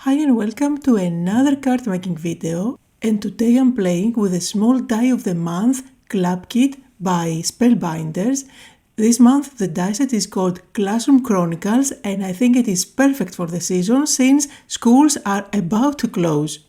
Hi and welcome to another card making video, and today I'm playing with a small die of the month club kit by Spellbinders. This month the die set is called Classroom Chronicles and I think it is perfect for the season since schools are about to close.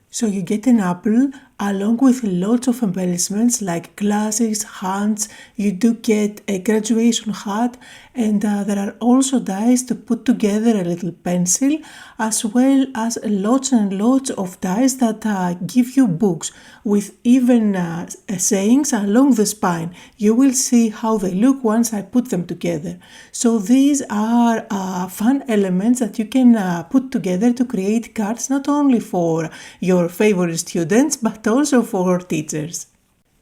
So you get an apple along with lots of embellishments like glasses, hands, you do get a graduation hat, and there are also dies to put together a little pencil, as well as lots and lots of dies that give you books with even sayings along the spine. You will see how they look once I put them together. So these are fun elements that you can put together to create cards not only for your favorite students but also for teachers.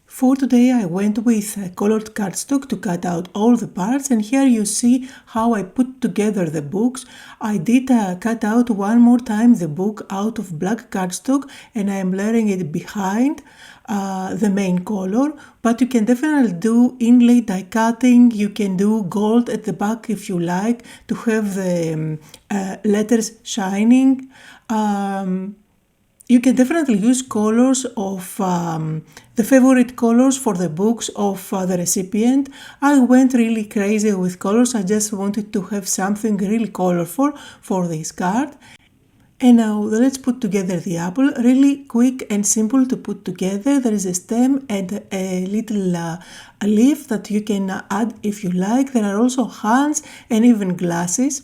For today I went with colored cardstock to cut out all the parts, and here you see how I put together the books. I did cut out one more time the book out of black cardstock and I am layering it behind the main color, but you can definitely do inlay die cutting. You can do gold at the back if you like to have the letters shining. You can definitely use colors of the favorite colors for the books of the recipient. I went really crazy with colors. I just wanted to have something really colorful for this card. And now let's put together the apple. Really quick and simple to put together. There is a stem and a little leaf that you can add if you like. There are also hands and even glasses.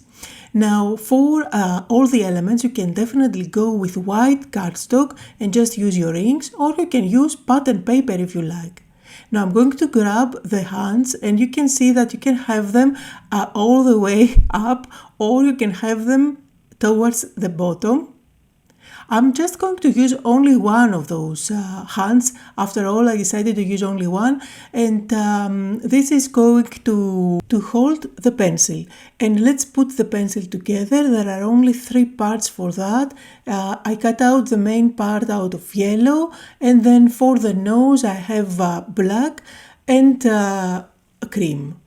Now for all the elements you can definitely go with white cardstock and just use your inks, or you can use pattern paper if you like. Now I'm going to grab the hands and you can see that you can have them all the way up, or you can have them towards the bottom. I'm just going to use only one of those hands. After all, I decided to use only one, and this is going to hold the pencil. And let's put the pencil together. There are only 3 parts for that. I cut out the main part out of yellow, and then for the nose I have black and cream.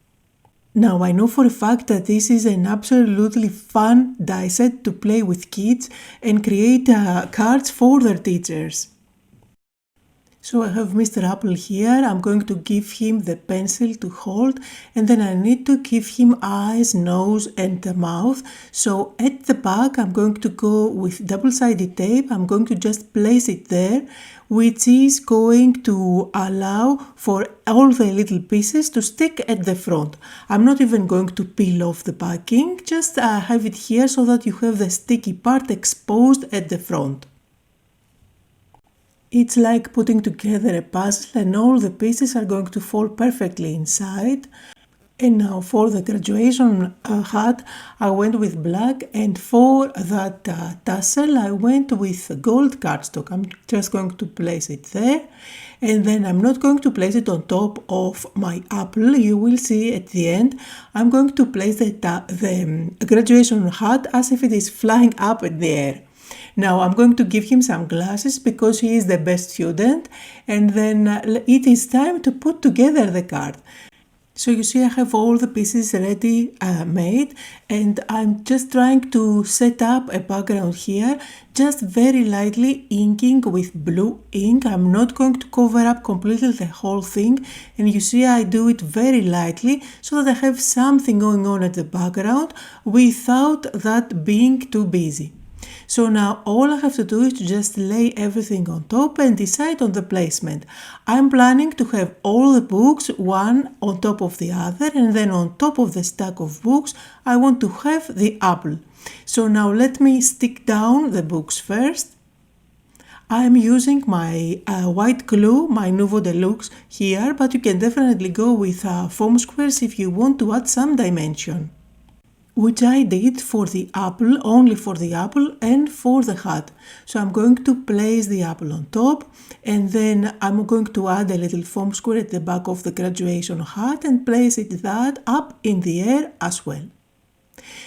Now I know for a fact that this is an absolutely fun die set to play with kids and create cards for their teachers. So I have Mr. Apple here. I'm going to give him the pencil to hold, and then I need to give him eyes, nose and the mouth. So at the back I'm going to go with double-sided tape. I'm going to just place it there, which is going to allow for all the little pieces to stick at the front. I'm not even going to peel off the backing, just have it here so that you have the sticky part exposed at the front. It's like putting together a puzzle and all the pieces are going to fall perfectly inside. And now for the graduation hat I went with black, and for that tassel I went with gold cardstock. I'm just going to place it there, and then I'm not going to place it on top of my apple. You will see at the end I'm going to place the graduation hat as if it is flying up in the air. Now I'm going to give him some glasses because he is the best student, and then it is time to put together the card. So you see I have all the pieces ready made, and I'm just trying to set up a background here, just very lightly inking with blue ink. I'm not going to cover up completely the whole thing, and you see I do it very lightly so that I have something going on at the background without that being too busy. So now all I have to do is to just lay everything on top and decide on the placement. I'm planning to have all the books one on top of the other, and then on top of the stack of books I want to have the apple. So now let me stick down the books first. I'm using my white glue, my Nuvo Deluxe here, but you can definitely go with foam squares if you want to add some dimension, which I did for the apple, only for the apple and for the hat. So I'm going to place the apple on top, and then I'm going to add a little foam square at the back of the graduation hat and place it that up in the air as well.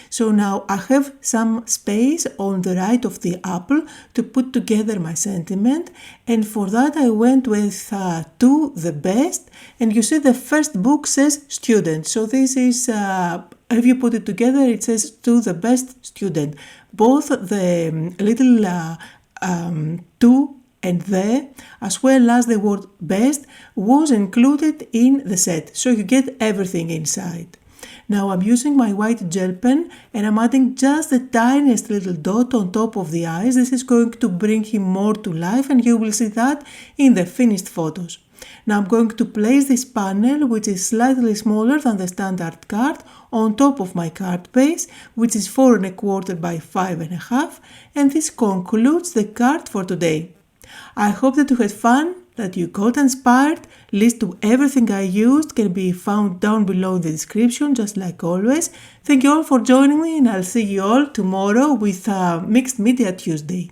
So now I have some space on the right of the apple to put together my sentiment, and for that I went with to the best, and you see the first book says student, so this is if you put it together it says to the best student, both the little to and the, as well as the word best, was included in the set, so you get everything inside. Now I'm using my white gel pen and I'm adding just the tiniest little dot on top of the eyes. This is going to bring him more to life, and you will see that in the finished photos. Now I'm going to place this panel, which is slightly smaller than the standard card, on top of my card base, which is 4 1/4 by 5 1/2, and this concludes the card for today. I hope that you had fun, that you got inspired. List to everything I used can be found down below in the description, just like always. Thank you all for joining me, and I'll see you all tomorrow with Mixed Media Tuesday.